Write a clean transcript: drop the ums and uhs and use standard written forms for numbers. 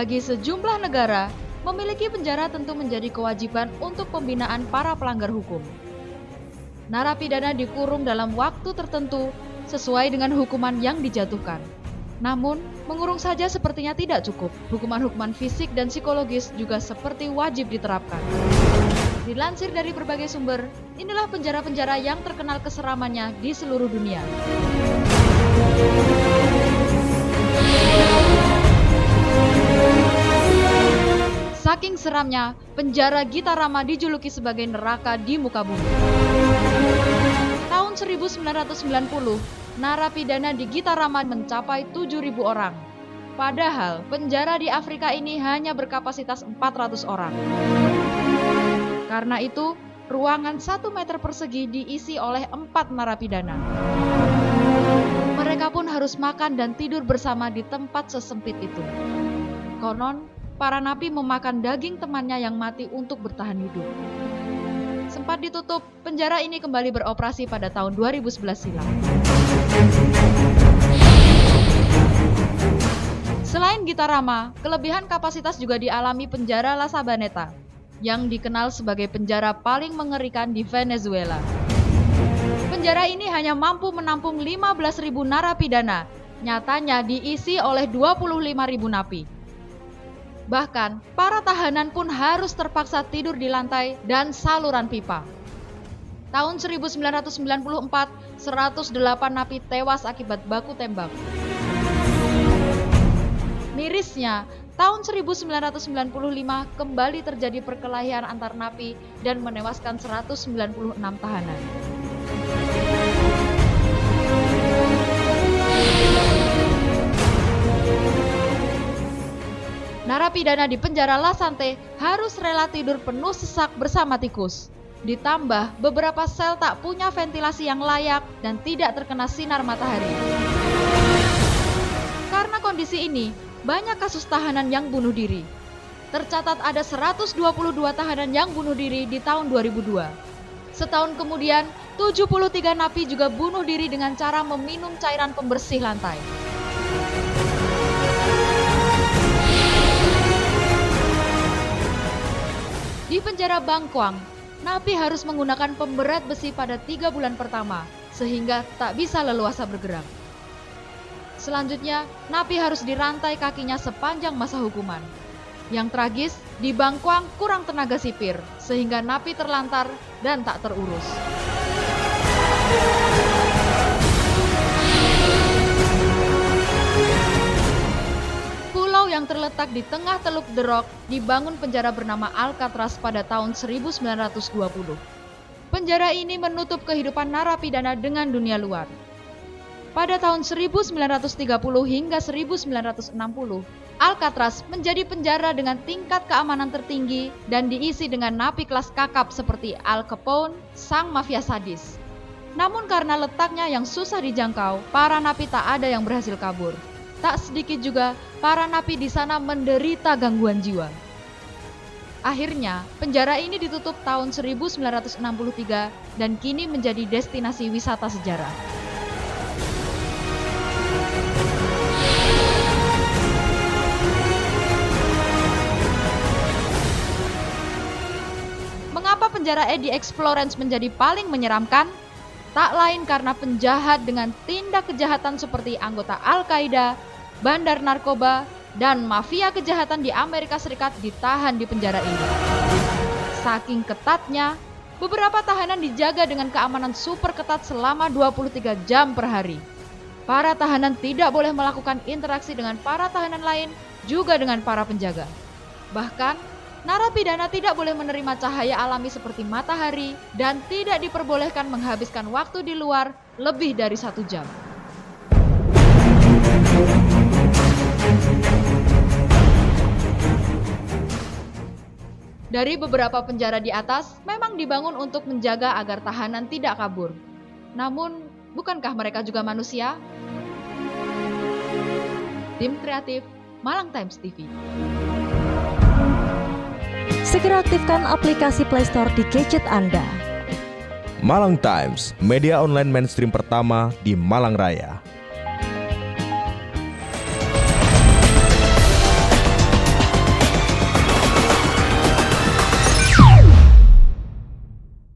Bagi sejumlah negara, memiliki penjara tentu menjadi kewajiban untuk pembinaan para pelanggar hukum. Narapidana dikurung dalam waktu tertentu sesuai dengan hukuman yang dijatuhkan. Namun, mengurung saja sepertinya tidak cukup. Hukuman-hukuman fisik dan psikologis juga seperti wajib diterapkan. Dilansir dari berbagai sumber, inilah penjara-penjara yang terkenal keseramannya di seluruh dunia. Saking seramnya, penjara Gitarama dijuluki sebagai neraka di muka bumi. Tahun 1990, narapidana di Gitarama mencapai 7.000 orang. Padahal, penjara di Afrika ini hanya berkapasitas 400 orang. Karena itu, ruangan 1 meter persegi diisi oleh 4 narapidana. Mereka pun harus makan dan tidur bersama di tempat sesempit itu. Konon, para napi memakan daging temannya yang mati untuk bertahan hidup. Sempat ditutup, penjara ini kembali beroperasi pada tahun 2011 silam. Selain Gitarama, kelebihan kapasitas juga dialami penjara La Sabaneta, yang dikenal sebagai penjara paling mengerikan di Venezuela. Penjara ini hanya mampu menampung 15.000 narapidana, nyatanya diisi oleh 25.000 napi. Bahkan, para tahanan pun harus terpaksa tidur di lantai dan saluran pipa. Tahun 1994, 108 napi tewas akibat baku tembak. Mirisnya, tahun 1995 kembali terjadi perkelahian antar napi dan menewaskan 196 tahanan. Narapidana di penjara La Sante harus rela tidur penuh sesak bersama tikus. Ditambah beberapa sel tak punya ventilasi yang layak dan tidak terkena sinar matahari. Karena kondisi ini, banyak kasus tahanan yang bunuh diri. Tercatat ada 122 tahanan yang bunuh diri di tahun 2002. Setahun kemudian, 73 napi juga bunuh diri dengan cara meminum cairan pembersih lantai. Di penjara Bangkwang, napi harus menggunakan pemberat besi pada 3 bulan pertama, sehingga tak bisa leluasa bergerak. Selanjutnya, napi harus dirantai kakinya sepanjang masa hukuman. Yang tragis, di Bangkwang kurang tenaga sipir, sehingga napi terlantar dan tak terurus. Pulau yang terletak di tengah Teluk The Rock dibangun penjara bernama Alcatraz pada tahun 1920. Penjara ini menutup kehidupan narapidana dengan dunia luar. Pada tahun 1930 hingga 1960, Alcatraz menjadi penjara dengan tingkat keamanan tertinggi dan diisi dengan napi kelas kakap seperti Al Capone, sang mafia sadis. Namun karena letaknya yang susah dijangkau, para napi tak ada yang berhasil kabur. Tak sedikit juga para napi di sana menderita gangguan jiwa. Akhirnya, penjara ini ditutup tahun 1963 dan kini menjadi destinasi wisata sejarah. Mengapa penjara EDX Florence menjadi paling menyeramkan? Tak lain karena penjahat dengan tindak kejahatan seperti anggota Al-Qaeda, bandar narkoba, dan mafia kejahatan di Amerika Serikat ditahan di penjara ini. Saking ketatnya, beberapa tahanan dijaga dengan keamanan super ketat selama 23 jam per hari. Para tahanan tidak boleh melakukan interaksi dengan para tahanan lain, juga dengan para penjaga. Bahkan, narapidana tidak boleh menerima cahaya alami seperti matahari dan tidak diperbolehkan menghabiskan waktu di luar lebih dari 1 jam. Dari beberapa penjara di atas, memang dibangun untuk menjaga agar tahanan tidak kabur. Namun, bukankah mereka juga manusia? Tim Kreatif, Malang Times TV. Segera aktifkan aplikasi Play Store di gadget Anda. Malang Times, media online mainstream pertama di Malang Raya.